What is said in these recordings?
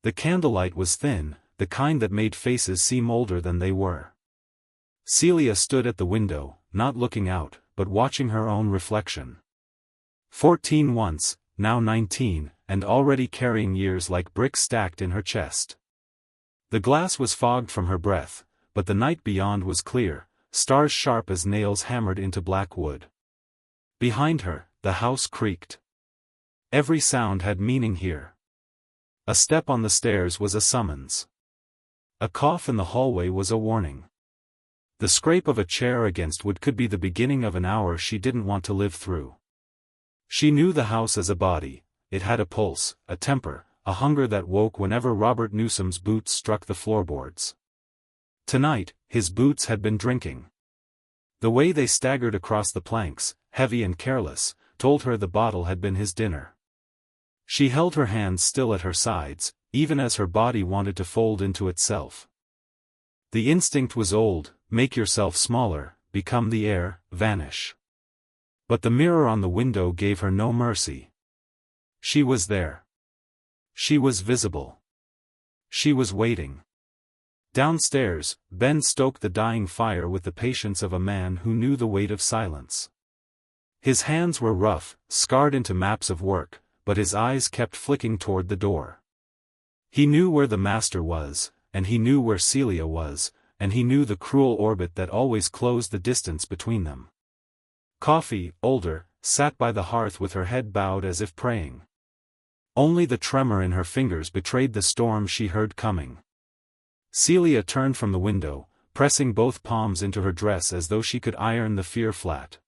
The candlelight was thin, the kind that made faces seem older than they were. Celia stood at the window, not looking out, but watching her own reflection. 14 once, now 19, and already carrying years like bricks stacked in her chest. The glass was fogged from her breath, but the night beyond was clear, stars sharp as nails hammered into black wood. Behind her, the house creaked. Every sound had meaning here. A step on the stairs was a summons. A cough in the hallway was a warning. The scrape of a chair against wood could be the beginning of an hour she didn't want to live through. She knew the house as a body. It had a pulse, a temper, a hunger that woke whenever Robert Newsome's boots struck the floorboards. Tonight, his boots had been drinking. The way they staggered across the planks, heavy and careless, told her the bottle had been his dinner. She held her hands still at her sides, even as her body wanted to fold into itself. The instinct was old: make yourself smaller, become the air, vanish. But the mirror on the window gave her no mercy. She was there. She was visible. She was waiting. Downstairs, Ben stoked the dying fire with the patience of a man who knew the weight of silence. His hands were rough, scarred into maps of work, but his eyes kept flicking toward the door. He knew where the master was, and he knew where Celia was, and he knew the cruel orbit that always closed the distance between them. Coffee, older, sat by the hearth with her head bowed as if praying. Only the tremor in her fingers betrayed the storm she heard coming. Celia turned from the window, pressing both palms into her dress as though she could iron the fear flat.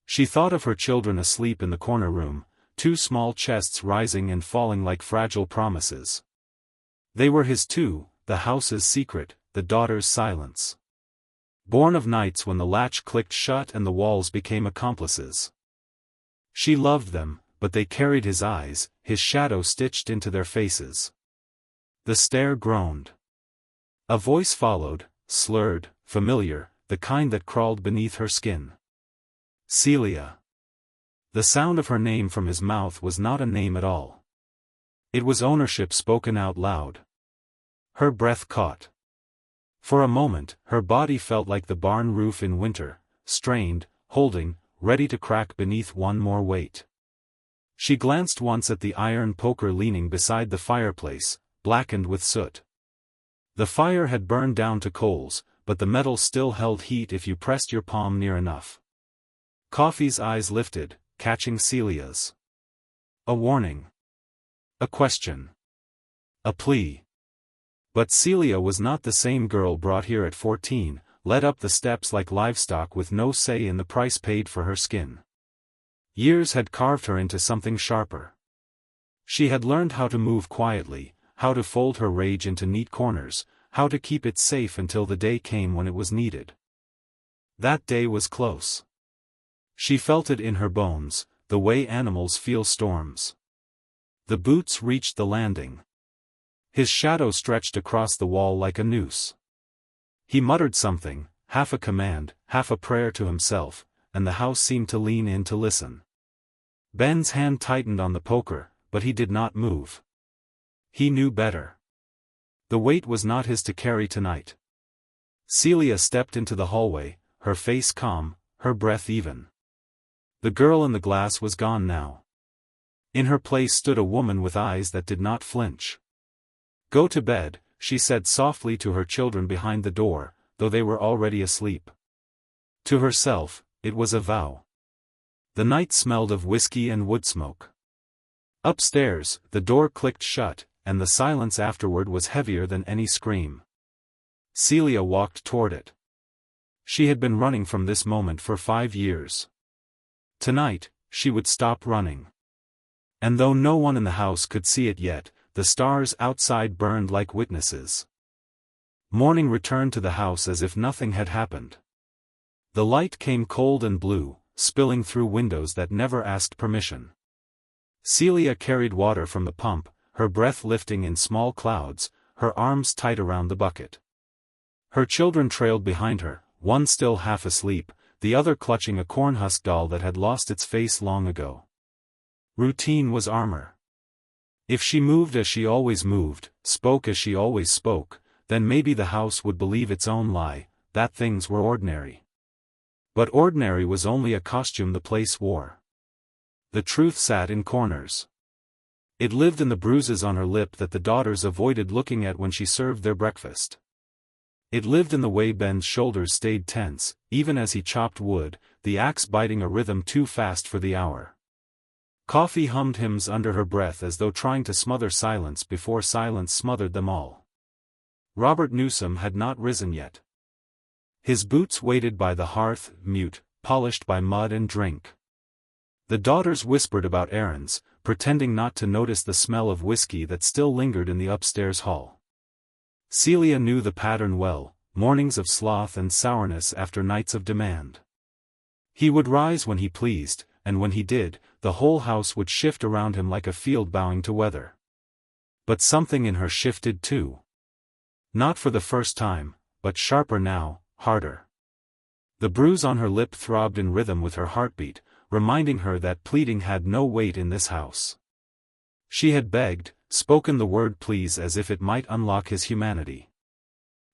She thought of her children asleep in the corner room, two small chests rising and falling like fragile promises. They were his too, the house's secret, the daughter's silence. Born of nights when the latch clicked shut and the walls became accomplices. She loved them, but they carried his eyes, his shadow stitched into their faces. The stair groaned. A voice followed, slurred, familiar, the kind that crawled beneath her skin. Celia. The sound of her name from his mouth was not a name at all. It was ownership spoken out loud. Her breath caught. For a moment, her body felt like the barn roof in winter, strained, holding, ready to crack beneath one more weight. She glanced once at the iron poker leaning beside the fireplace, blackened with soot. The fire had burned down to coals, but the metal still held heat if you pressed your palm near enough. Coffee's eyes lifted, catching Celia's. A warning. A question. A plea. But Celia was not the same girl brought here at 14, led up the steps like livestock with no say in the price paid for her skin. Years had carved her into something sharper. She had learned how to move quietly, how to fold her rage into neat corners, how to keep it safe until the day came when it was needed. That day was close. She felt it in her bones, the way animals feel storms. The boots reached the landing. His shadow stretched across the wall like a noose. He muttered something, half a command, half a prayer to himself, and the house seemed to lean in to listen. Ben's hand tightened on the poker, but he did not move. He knew better. The weight was not his to carry tonight. Celia stepped into the hallway, her face calm, her breath even. The girl in the glass was gone now. In her place stood a woman with eyes that did not flinch. "Go to bed," she said softly to her children behind the door, though they were already asleep. To herself, it was a vow. The night smelled of whiskey and wood smoke. Upstairs, the door clicked shut, and the silence afterward was heavier than any scream. Celia walked toward it. She had been running from this moment for 5 years. Tonight, she would stop running. And though no one in the house could see it yet, the stars outside burned like witnesses. Morning returned to the house as if nothing had happened. The light came cold and blue, spilling through windows that never asked permission. Celia carried water from the pump, her breath lifting in small clouds, her arms tight around the bucket. Her children trailed behind her, one still half asleep, the other clutching a cornhusk doll that had lost its face long ago. Routine was armor. If she moved as she always moved, spoke as she always spoke, then maybe the house would believe its own lie, that things were ordinary. But ordinary was only a costume the place wore. The truth sat in corners. It lived in the bruises on her lip that the daughters avoided looking at when she served their breakfast. It lived in the way Ben's shoulders stayed tense, even as he chopped wood, the axe biting a rhythm too fast for the hour. Coffee hummed hymns under her breath as though trying to smother silence before silence smothered them all. Robert Newsome had not risen yet. His boots waited by the hearth, mute, polished by mud and drink. The daughters whispered about errands, pretending not to notice the smell of whiskey that still lingered in the upstairs hall. Celia knew the pattern well, mornings of sloth and sourness after nights of demand. He would rise when he pleased, and when he did, the whole house would shift around him like a field bowing to weather. But something in her shifted too. Not for the first time, but sharper now, harder. The bruise on her lip throbbed in rhythm with her heartbeat, reminding her that pleading had no weight in this house. She had begged, spoken the word please as if it might unlock his humanity.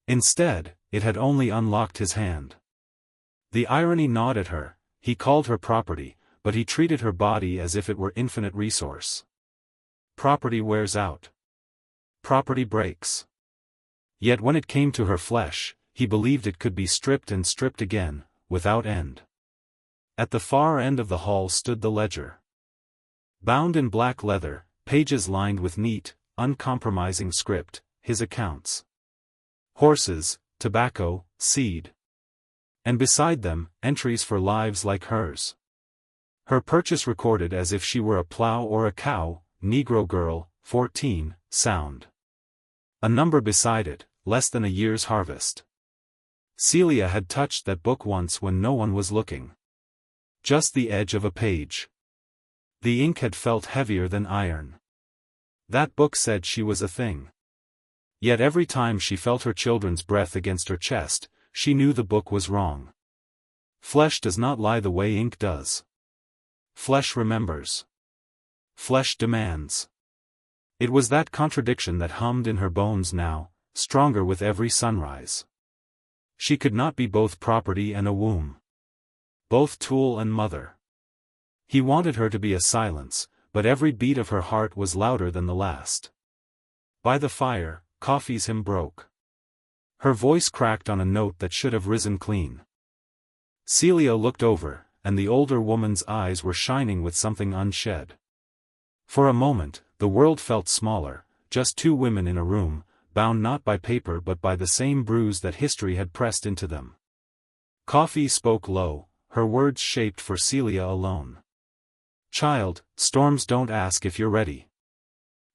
Instead, it had only unlocked his hand. The irony gnawed at her. He called her property, but he treated her body as if it were infinite resource. Property wears out. Property breaks. Yet when it came to her flesh, he believed it could be stripped and stripped again, without end. At the far end of the hall stood the ledger. Bound in black leather, pages lined with neat, uncompromising script, his accounts. Horses, tobacco, seed. And beside them, entries for lives like hers. Her purchase recorded as if she were a plow or a cow, Negro girl, 14, sound. A number beside it, less than a year's harvest. Celia had touched that book once when no one was looking. Just the edge of a page. The ink had felt heavier than iron. That book said she was a thing. Yet every time she felt her children's breath against her chest, she knew the book was wrong. Flesh does not lie the way ink does. Flesh remembers. Flesh demands. It was that contradiction that hummed in her bones now, stronger with every sunrise. She could not be both property and a womb. Both tool and mother. He wanted her to be a silence, but every beat of her heart was louder than the last. By the fire, coffee's hymn broke. Her voice cracked on a note that should have risen clean. Celia looked over, and the older woman's eyes were shining with something unshed. For a moment, the world felt smaller, just two women in a room, bound not by paper but by the same bruise that history had pressed into them. Coffee spoke low, her words shaped for Celia alone. "Child, storms don't ask if you're ready."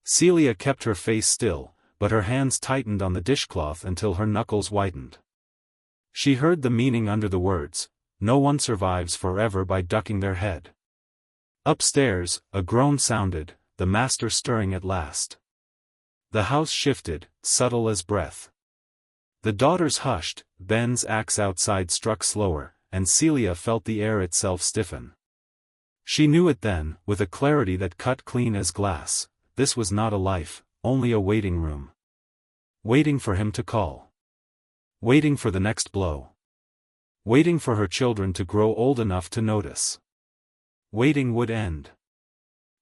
Celia kept her face still, but her hands tightened on the dishcloth until her knuckles whitened. She heard the meaning under the words, no one survives forever by ducking their head. Upstairs, a groan sounded, the master stirring at last. The house shifted, subtle as breath. The daughters hushed, Ben's axe outside struck slower, and Celia felt the air itself stiffen. She knew it then, with a clarity that cut clean as glass, this was not a life, only a waiting room. Waiting for him to call. Waiting for the next blow. Waiting for her children to grow old enough to notice. Waiting would end.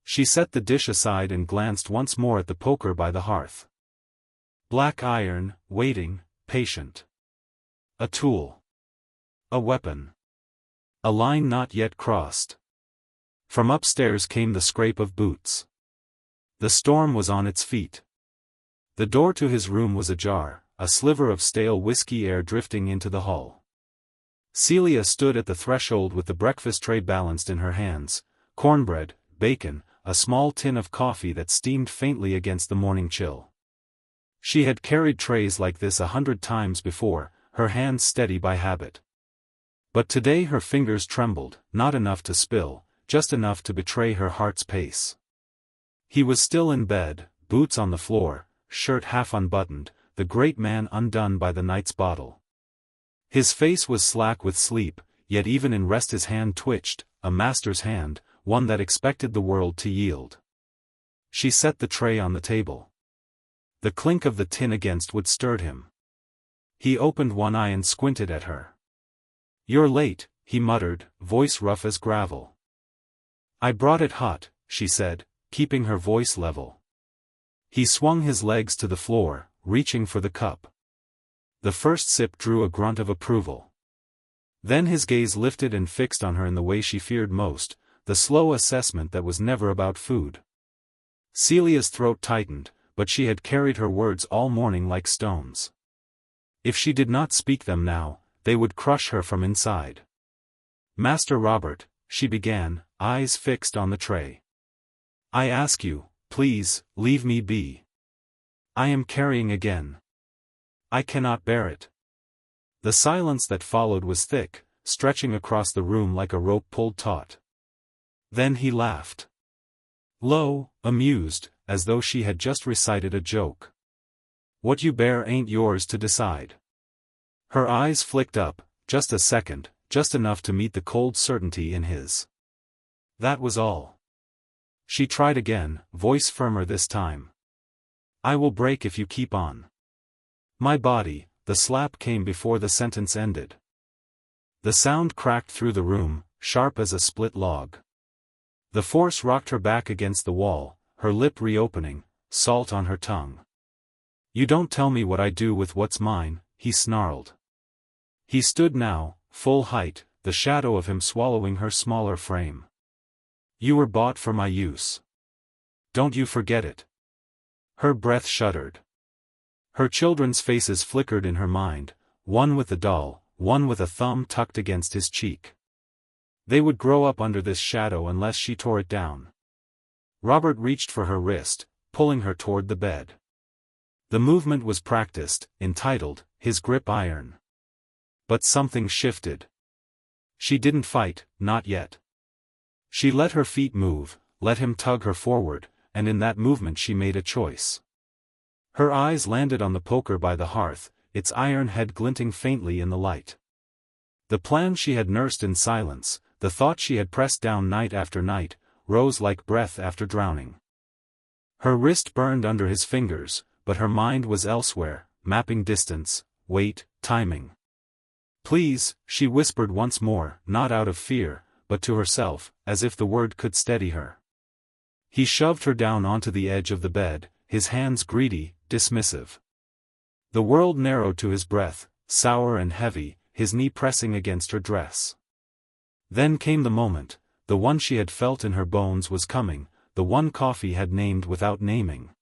She set the dish aside and glanced once more at the poker by the hearth. Black iron, waiting, patient. A tool. A weapon. A line not yet crossed. From upstairs came the scrape of boots. The storm was on its feet. The door to his room was ajar, a sliver of stale whiskey air drifting into the hall. Celia stood at the threshold with the breakfast tray balanced in her hands, cornbread, bacon, a small tin of coffee that steamed faintly against the morning chill. She had carried trays like this 100 times before, her hands steady by habit. But today her fingers trembled, not enough to spill, just enough to betray her heart's pace. He was still in bed, boots on the floor, shirt half unbuttoned, the great man undone by the night's bottle. His face was slack with sleep, yet even in rest his hand twitched, a master's hand, one that expected the world to yield. She set the tray on the table. The clink of the tin against wood stirred him. He opened one eye and squinted at her. "You're late," he muttered, voice rough as gravel. "I brought it hot," she said, keeping her voice level. He swung his legs to the floor, reaching for the cup. The first sip drew a grunt of approval. Then his gaze lifted and fixed on her in the way she feared most, the slow assessment that was never about food. Celia's throat tightened, but she had carried her words all morning like stones. If she did not speak them now, they would crush her from inside. "Master Robert," she began, eyes fixed on the tray. "I ask you, please, leave me be. I am carrying again. I cannot bear it." The silence that followed was thick, stretching across the room like a rope pulled taut. Then he laughed. Low, amused, as though she had just recited a joke. "What you bear ain't yours to decide." Her eyes flicked up, just a second, just enough to meet the cold certainty in his. That was all. She tried again, voice firmer this time. "I will break if you keep on." "My body," the slap came before the sentence ended. The sound cracked through the room, sharp as a split log. The force rocked her back against the wall, her lip reopening, salt on her tongue. "You don't tell me what I do with what's mine," he snarled. He stood now, full height, the shadow of him swallowing her smaller frame. "You were bought for my use. Don't you forget it." Her breath shuddered. Her children's faces flickered in her mind, one with a doll, one with a thumb tucked against his cheek. They would grow up under this shadow unless she tore it down. Robert reached for her wrist, pulling her toward the bed. The movement was practiced, entitled, his grip iron. But something shifted. She didn't fight, not yet. She let her feet move, let him tug her forward, and in that movement she made a choice. Her eyes landed on the poker by the hearth, its iron head glinting faintly in the light. The plan she had nursed in silence, the thought she had pressed down night after night, rose like breath after drowning. Her wrist burned under his fingers, but her mind was elsewhere, mapping distance, weight, timing. "Please," she whispered once more, not out of fear, but to herself, as if the word could steady her. He shoved her down onto the edge of the bed, his hands greedy, dismissive. The world narrowed to his breath, sour and heavy, his knee pressing against her dress. Then came the moment, the one she had felt in her bones was coming, the one coffee had named without naming.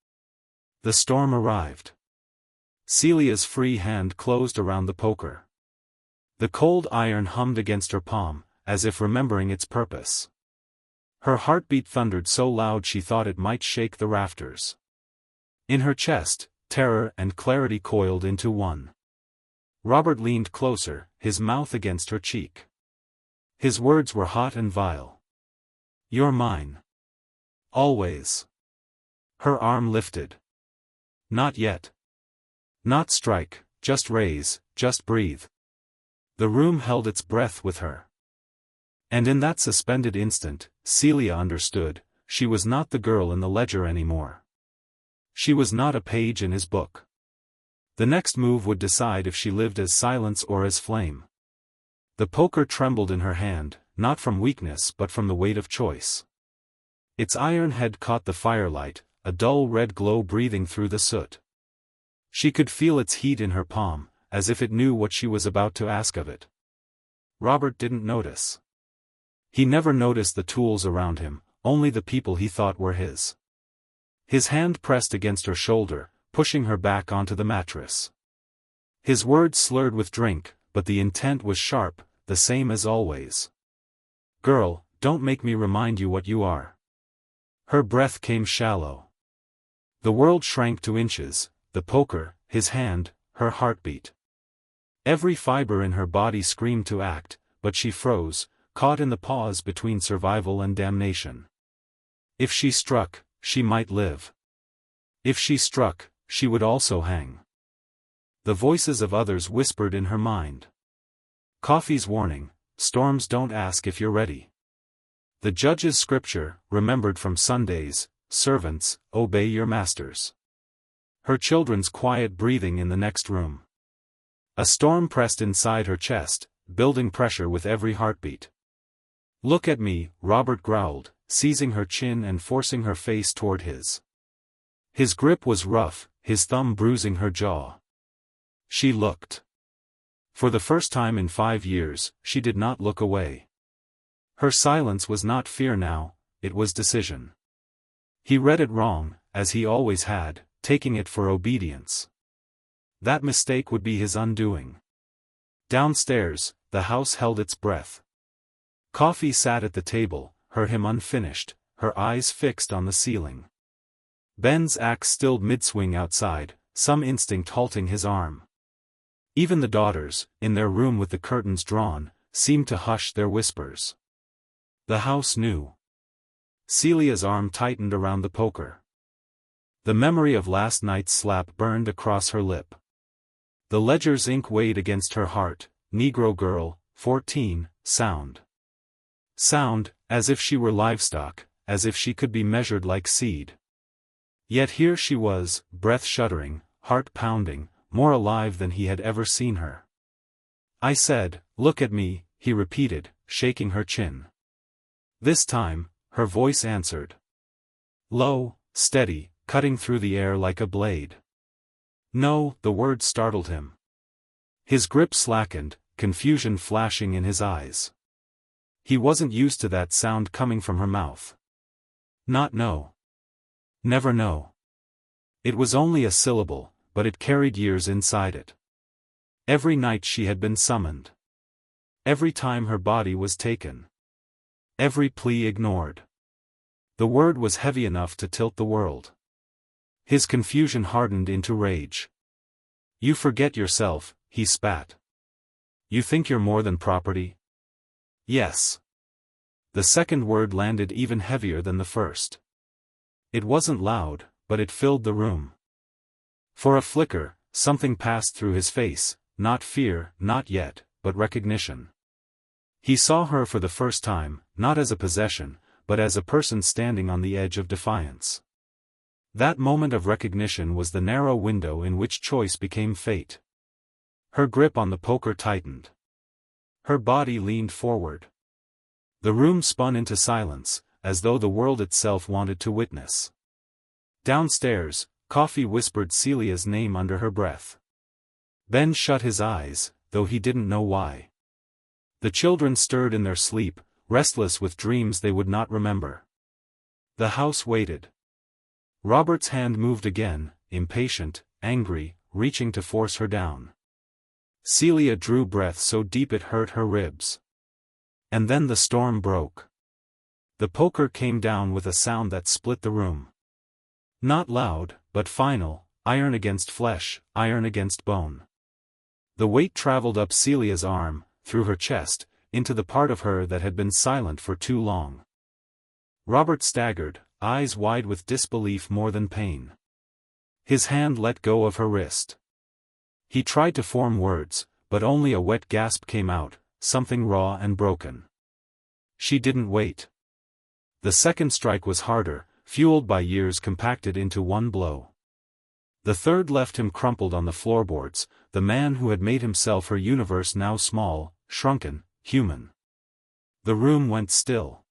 The storm arrived. Celia's free hand closed around the poker. The cold iron hummed against her palm, as if remembering its purpose. Her heartbeat thundered so loud she thought it might shake the rafters. In her chest, terror and clarity coiled into one. Robert leaned closer, his mouth against her cheek. His words were hot and vile. "You're mine. Always." Her arm lifted. "Not yet. Not strike, just raise, just breathe." The room held its breath with her. And in that suspended instant, Celia understood, she was not the girl in the ledger anymore. She was not a page in his book. The next move would decide if she lived as silence or as flame. The poker trembled in her hand, not from weakness but from the weight of choice. Its iron head caught the firelight, a dull red glow breathing through the soot. She could feel its heat in her palm, as if it knew what she was about to ask of it. Robert didn't notice. He never noticed the tools around him, only the people he thought were his. His hand pressed against her shoulder, pushing her back onto the mattress. His words slurred with drink, but the intent was sharp, the same as always. "Girl, don't make me remind you what you are." Her breath came shallow. The world shrank to inches, the poker, his hand, her heartbeat. Every fiber in her body screamed to act, but she froze, caught in the pause between survival and damnation. If she struck, she might live. If she struck, she would also hang. The voices of others whispered in her mind. Coffee's warning, storms don't ask if you're ready. The judge's scripture, remembered from Sundays, servants, obey your masters. Her children's quiet breathing in the next room. A storm pressed inside her chest, building pressure with every heartbeat. Look at me, Robert growled, seizing her chin and forcing her face toward his. His grip was rough, his thumb bruising her jaw. She looked. For the first time in 5 years, she did not look away. Her silence was not fear now, it was decision. He read it wrong, as he always had, taking it for obedience. That mistake would be his undoing. Downstairs, the house held its breath. Coffee sat at the table, her hymn unfinished, her eyes fixed on the ceiling. Ben's axe stilled mid-swing outside, some instinct halting his arm. Even the daughters, in their room with the curtains drawn, seemed to hush their whispers. The house knew. Celia's arm tightened around the poker. The memory of last night's slap burned across her lip. The ledger's ink weighed against her heart, Negro girl, 14, sound. Sound, as if she were livestock, as if she could be measured like seed. Yet here she was, breath shuddering, heart pounding, more alive than he had ever seen her. I said, look at me, he repeated, shaking her chin. This time, her voice answered. Low, steady, cutting through the air like a blade. No, the word startled him. His grip slackened, confusion flashing in his eyes. He wasn't used to that sound coming from her mouth. Not no. Never no. It was only a syllable, but it carried years inside it. Every night she had been summoned. Every time her body was taken. Every plea ignored. The word was heavy enough to tilt the world. His confusion hardened into rage. You forget yourself, he spat. You think you're more than property? Yes. The second word landed even heavier than the first. It wasn't loud, but it filled the room. For a flicker, something passed through his face, not fear, not yet, but recognition. He saw her for the first time, not as a possession, but as a person standing on the edge of defiance. That moment of recognition was the narrow window in which choice became fate. Her grip on the poker tightened. Her body leaned forward. The room spun into silence, as though the world itself wanted to witness. Downstairs, Coffee whispered Celia's name under her breath. Ben shut his eyes, though he didn't know why. The children stirred in their sleep, restless with dreams they would not remember. The house waited. Robert's hand moved again, impatient, angry, reaching to force her down. Celia drew breath so deep it hurt her ribs. And then the storm broke. The poker came down with a sound that split the room. Not loud, but final, iron against flesh, iron against bone. The weight traveled up Celia's arm, through her chest, into the part of her that had been silent for too long. Robert staggered, eyes wide with disbelief more than pain. His hand let go of her wrist. He tried to form words, but only a wet gasp came out, something raw and broken. She didn't wait. The second strike was harder, fueled by years compacted into one blow. The third left him crumpled on the floorboards, the man who had made himself her universe now small, shrunken, human. The room went still.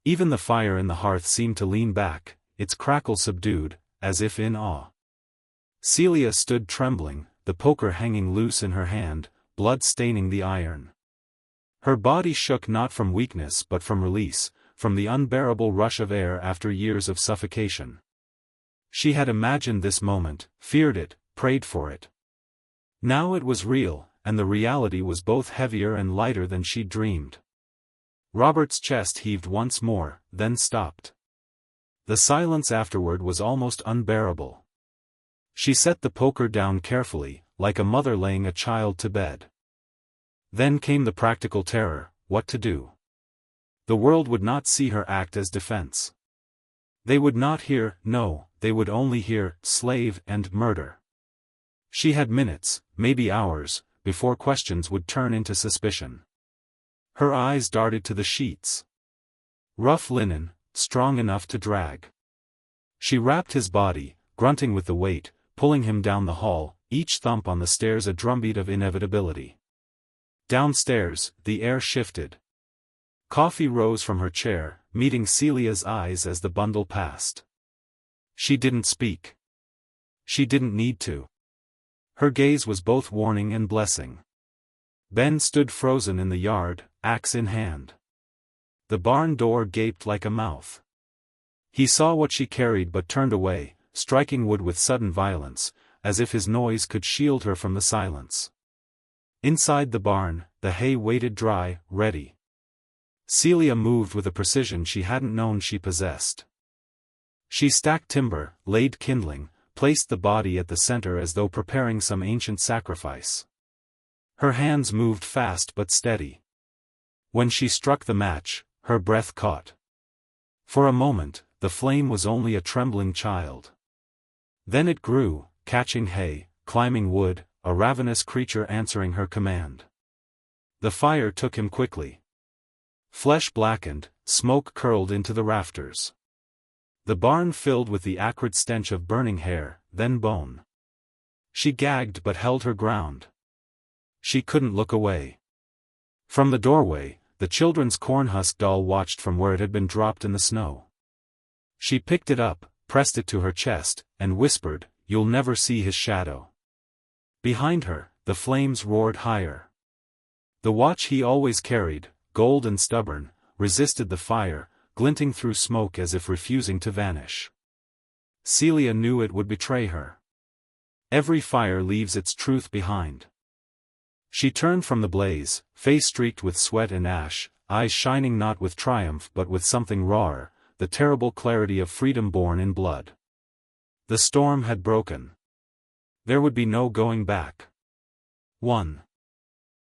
Even the fire in the hearth seemed to lean back, its crackle subdued, as if in awe. Celia stood trembling, the poker hanging loose in her hand, blood staining the iron. Her body shook not from weakness but from release, from the unbearable rush of air after years of suffocation. She had imagined this moment, feared it, prayed for it. Now it was real, and the reality was both heavier and lighter than she'd dreamed. Robert's chest heaved once more, then stopped. The silence afterward was almost unbearable. She set the poker down carefully, like a mother laying a child to bed. Then came the practical terror, what to do. The world would not see her act as defense. They would not hear, no, they would only hear, slave and murder. She had minutes, maybe hours, before questions would turn into suspicion. Her eyes darted to the sheets. Rough linen, strong enough to drag. She wrapped his body, grunting with the weight, pulling him down the hall, each thump on the stairs a drumbeat of inevitability. Downstairs, the air shifted. Coffee rose from her chair, meeting Celia's eyes as the bundle passed. She didn't speak. She didn't need to. Her gaze was both warning and blessing. Ben stood frozen in the yard, axe in hand. The barn door gaped like a mouth. He saw what she carried but turned away, striking wood with sudden violence, as if his noise could shield her from the silence. Inside the barn, the hay waited dry, ready. Celia moved with a precision she hadn't known she possessed. She stacked timber, laid kindling, placed the body at the center as though preparing some ancient sacrifice. Her hands moved fast but steady. When she struck the match, her breath caught. For a moment, the flame was only a trembling child. Then it grew, catching hay, climbing wood, a ravenous creature answering her command. The fire took him quickly. Flesh blackened, smoke curled into the rafters. The barn filled with the acrid stench of burning hair, then bone. She gagged but held her ground. She couldn't look away. From the doorway, the children's cornhusk doll watched from where it had been dropped in the snow. She picked it up, pressed it to her chest, and whispered, "You'll never see his shadow." Behind her, the flames roared higher. The watch he always carried, gold and stubborn, resisted the fire, glinting through smoke as if refusing to vanish. Celia knew it would betray her. Every fire leaves its truth behind. She turned from the blaze, face streaked with sweat and ash, eyes shining not with triumph but with something rawer, the terrible clarity of freedom born in blood. The storm had broken. There would be no going back. 1.